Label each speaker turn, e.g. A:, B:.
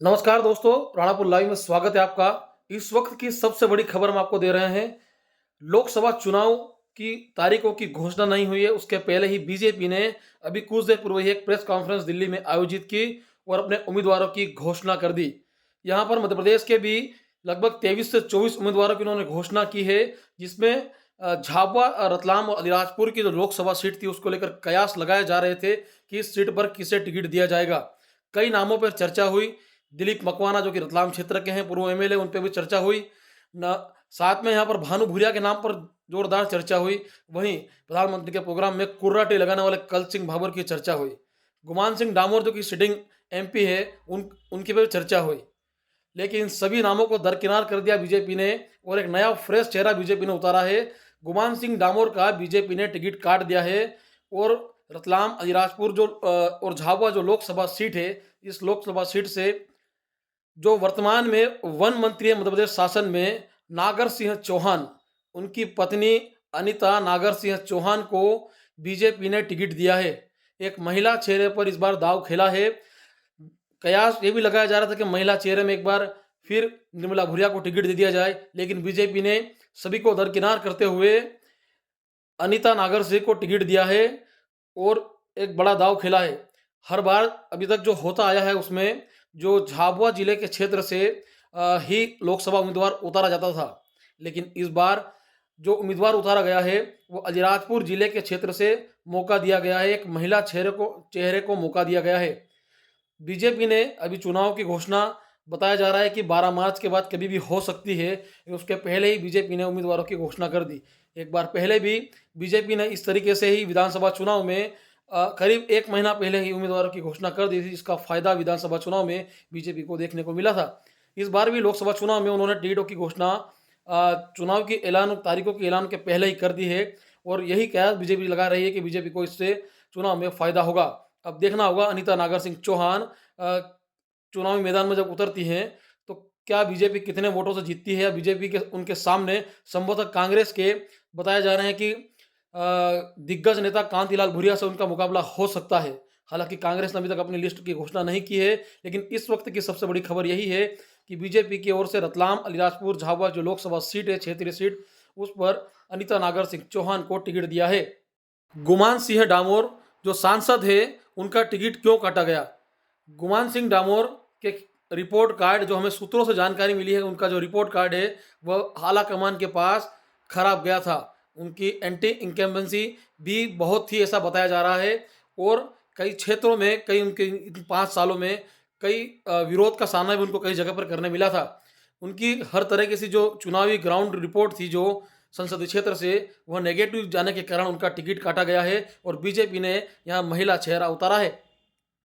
A: नमस्कार दोस्तों, राणापुर लाइव में स्वागत है आपका। इस वक्त की सबसे बड़ी खबर हम आपको दे रहे हैं। लोकसभा चुनाव की तारीखों की घोषणा नहीं हुई है, उसके पहले ही बीजेपी ने अभी कुछ देर पूर्व ही एक प्रेस कॉन्फ्रेंस दिल्ली में आयोजित की और अपने उम्मीदवारों की घोषणा कर दी। यहाँ पर मध्य प्रदेश के भी लगभग 23 से 24 उम्मीदवारों की उन्होंने घोषणा की है, जिसमें झाबुआ, रतलाम और अलीराजपुर की जो लोकसभा सीट थी उसको लेकर कयास लगाए जा रहे थे कि इस सीट पर किसे टिकट दिया जाएगा। कई नामों पर चर्चा हुई। दिलीप मकवाना जो कि रतलाम क्षेत्र के हैं, पूर्व एमएलए, उन पे भी चर्चा हुई। न साथ में यहाँ पर भानु भूरिया के नाम पर जोरदार चर्चा हुई। वहीं प्रधानमंत्री के प्रोग्राम में कुर्राटे लगाने वाले कल सिंह भाभर की चर्चा हुई। गुमान सिंह डामोर जो कि सिटिंग एमपी है, उनकी पे भी चर्चा हुई। लेकिन इन सभी नामों को दरकिनार कर दिया बीजेपी ने और एक नया फ्रेश चेहरा बीजेपी ने उतारा है। गुमान सिंह डामोर का बीजेपी ने टिकट काट दिया है और रतलाम, अलीराजपुर और झाबुआ जो लोकसभा सीट है, इस लोकसभा सीट से जो वर्तमान में वन मंत्री है मध्य प्रदेश शासन में, नागर सिंह चौहान, उनकी पत्नी अनिता नागर सिंह चौहान को बीजेपी ने टिकट दिया है। एक महिला चेहरे पर इस बार दांव खेला है। कयास ये भी लगाया जा रहा था कि महिला चेहरे में एक बार फिर निर्मला भूरिया को टिकट दे दिया जाए, लेकिन बीजेपी ने सभी को दरकिनार करते हुए अनिता नागर सिंह को टिकट दिया है और एक बड़ा दांव खेला है। हर बार अभी तक जो होता आया है उसमें जो झाबुआ जिले के क्षेत्र से ही लोकसभा उम्मीदवार उतारा जाता था, लेकिन इस बार जो उम्मीदवार उतारा गया है वो अलीराजपुर जिले के क्षेत्र से मौका दिया गया है। एक महिला चेहरे को मौका दिया गया है। बीजेपी ने अभी चुनाव की घोषणा, बताया जा रहा है कि 12 मार्च के बाद कभी भी हो सकती है। उसके पहले ही बीजेपी ने उम्मीदवारों की घोषणा कर दी। एक बार पहले भी बीजेपी ने इस तरीके से ही विधानसभा चुनाव में करीब 1 महीना पहले ही उम्मीदवारों की घोषणा कर दी थी, जिसका फायदा विधानसभा चुनाव में बीजेपी को देखने को मिला था। इस बार भी लोकसभा चुनाव में उन्होंने टिकटों की घोषणा चुनाव की तारीखों के ऐलान के पहले ही कर दी है और यही कयास बीजेपी लगा रही है कि बीजेपी को इससे चुनाव में फायदा होगा। अब देखना होगा अनिता नागर सिंह चौहान चुनावी मैदान में जब उतरती हैं तो क्या बीजेपी कितने वोटों से जीतती है, या बीजेपी के उनके सामने संभवतः कांग्रेस के बताया जा रहे हैं कि दिग्गज नेता कांतिलाल भूरिया से उनका मुकाबला हो सकता है। हालांकि कांग्रेस ने अभी तक अपनी लिस्ट की घोषणा नहीं की है, लेकिन इस वक्त की सबसे बड़ी खबर यही है कि बीजेपी की ओर से रतलाम, अलीराजपुर, झाबुआ जो लोकसभा सीट है, क्षेत्रीय सीट, उस पर अनिता नागर सिंह चौहान को टिकट दिया है। गुमान सिंह डामोर जो सांसद है, उनका टिकट क्यों काटा गया? गुमान सिंह डामोर के रिपोर्ट कार्ड, जो हमें सूत्रों से जानकारी मिली है, उनका जो रिपोर्ट कार्ड है वह आला कमान के पास खराब गया था। उनकी एंटी इनकम्बेंसी भी बहुत थी, ऐसा बताया जा रहा है। और कई क्षेत्रों में, कई उनके इन 5 सालों में कई विरोध का सामना भी उनको कई जगह पर करने मिला था। उनकी हर तरह की जो चुनावी ग्राउंड रिपोर्ट थी जो संसदीय क्षेत्र से, वह नेगेटिव जाने के कारण उनका टिकट काटा गया है और बीजेपी ने यहाँ महिला चेहरा उतारा है।